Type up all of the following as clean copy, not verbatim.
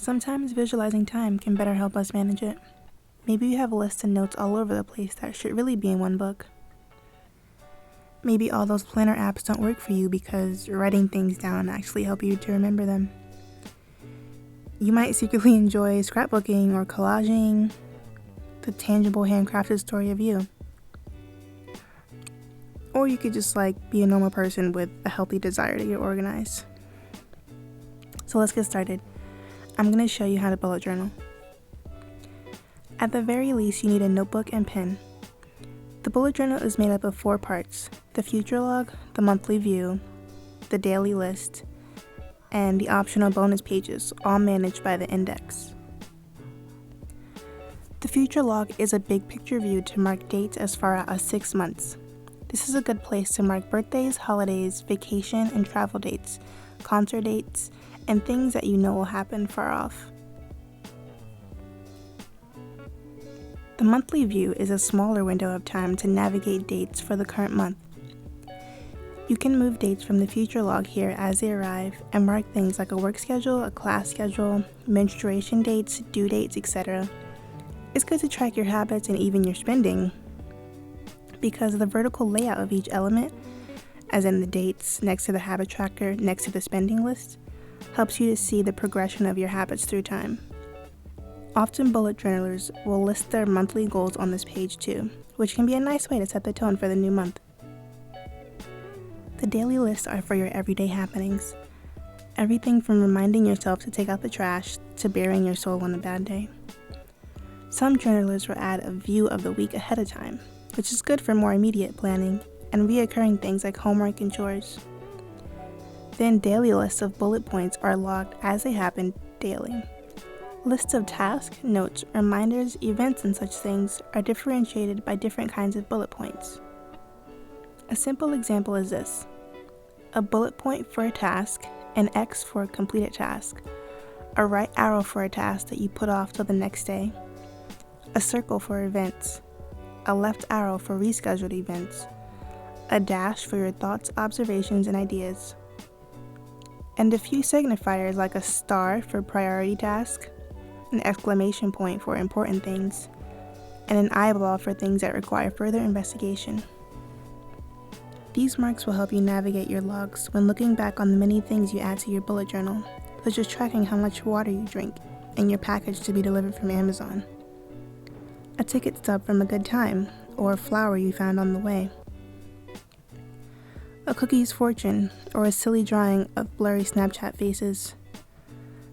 Sometimes visualizing time can better help us manage it. Maybe you have lists and notes all over the place that should really be in one book. Maybe all those planner apps don't work for you because writing things down actually help you to remember them. You might secretly enjoy scrapbooking or collaging, the tangible handcrafted story of you. Or you could just be a normal person with a healthy desire to get organized. So let's get started. I'm going to show you how to bullet journal. At the very least, you need a notebook and pen. The bullet journal is made up of 4 parts: the future log, the monthly view, the daily list, and the optional bonus pages, all managed by the index. The future log is a big picture view to mark dates as far out as 6 months. This is a good place to mark birthdays, holidays, vacation and travel dates, concert dates, and things that you know will happen far off. The monthly view is a smaller window of time to navigate dates for the current month. You can move dates from the future log here as they arrive and mark things like a work schedule, a class schedule, menstruation dates, due dates, etc. It's good to track your habits and even your spending, because the vertical layout of each element, as in the dates next to the habit tracker next to the spending list, helps you to see the progression of your habits through time. Often bullet journalers will list their monthly goals on this page too, which can be a nice way to set the tone for the new month. The daily lists are for your everyday happenings. Everything from reminding yourself to take out the trash to burying your soul on a bad day. Some journalers will add a view of the week ahead of time, which is good for more immediate planning and reoccurring things like homework and chores. Then daily lists of bullet points are logged as they happen daily. Lists of tasks, notes, reminders, events, and such things are differentiated by different kinds of bullet points. A simple example is this: a bullet point for a task, an X for a completed task, a right arrow for a task that you put off till the next day, a circle for events, a left arrow for rescheduled events, a dash for your thoughts, observations, and ideas, and a few signifiers like a star for priority task, an exclamation point for important things, and an eyeball for things that require further investigation. These marks will help you navigate your logs when looking back on the many things you add to your bullet journal, such as tracking how much water you drink and your package to be delivered from Amazon, a ticket stub from a good time, or a flower you found on the way, a cookie's fortune, or a silly drawing of blurry Snapchat faces,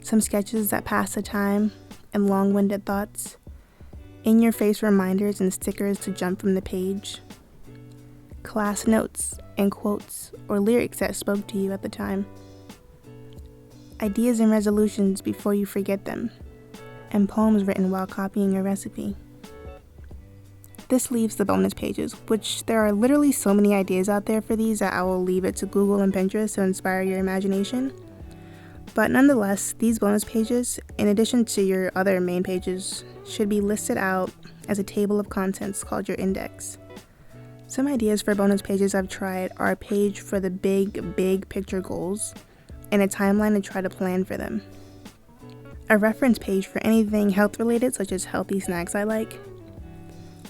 some sketches that pass the time, and long-winded thoughts, in-your-face reminders and stickers to jump from the page, class notes and quotes or lyrics that spoke to you at the time, ideas and resolutions before you forget them, and poems written while copying a recipe. This leaves the bonus pages, which there are literally so many ideas out there for these that I will leave it to Google and Pinterest to inspire your imagination. But nonetheless, these bonus pages, in addition to your other main pages, should be listed out as a table of contents called your index. Some ideas for bonus pages I've tried are a page for the big picture goals, and a timeline to try to plan for them. A reference page for anything health related, such as healthy snacks I like.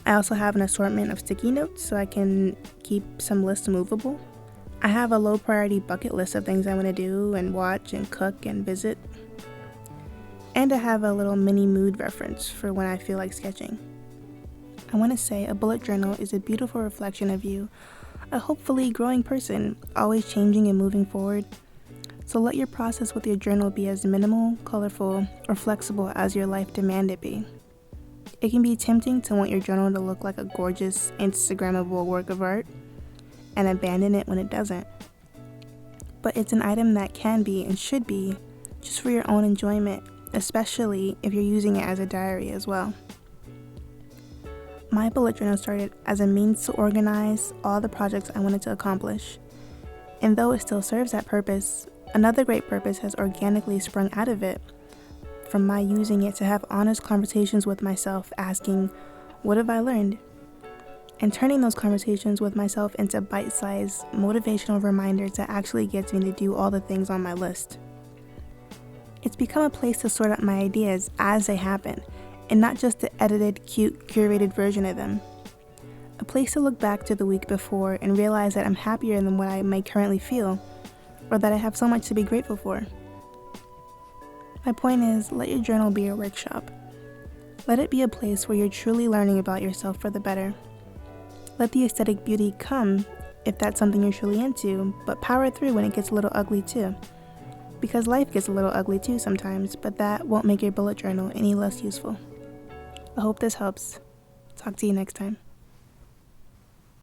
I also have an assortment of sticky notes so I can keep some lists movable. I have a low priority bucket list of things I want to do and watch and cook and visit. And I have a little mini mood reference for when I feel like sketching. I want to say a bullet journal is a beautiful reflection of you, a hopefully growing person, always changing and moving forward. So let your process with your journal be as minimal, colorful, or flexible as your life demand it be. It can be tempting to want your journal to look like a gorgeous, Instagrammable work of art, and abandon it when it doesn't. But it's an item that can be and should be just for your own enjoyment, especially if you're using it as a diary as well. My bullet journal started as a means to organize all the projects I wanted to accomplish. And though it still serves that purpose, another great purpose has organically sprung out of it, from my using it to have honest conversations with myself, asking, what have I learned? And turning those conversations with myself into bite-sized, motivational reminders that actually gets me to do all the things on my list. It's become a place to sort out my ideas as they happen, and not just the edited, cute, curated version of them. A place to look back to the week before and realize that I'm happier than what I might currently feel, or that I have so much to be grateful for. My point is, let your journal be your workshop. Let it be a place where you're truly learning about yourself for the better. Let the aesthetic beauty come if that's something you're truly into, but power through when it gets a little ugly too. Because life gets a little ugly too sometimes, but that won't make your bullet journal any less useful. I hope this helps. Talk to you next time.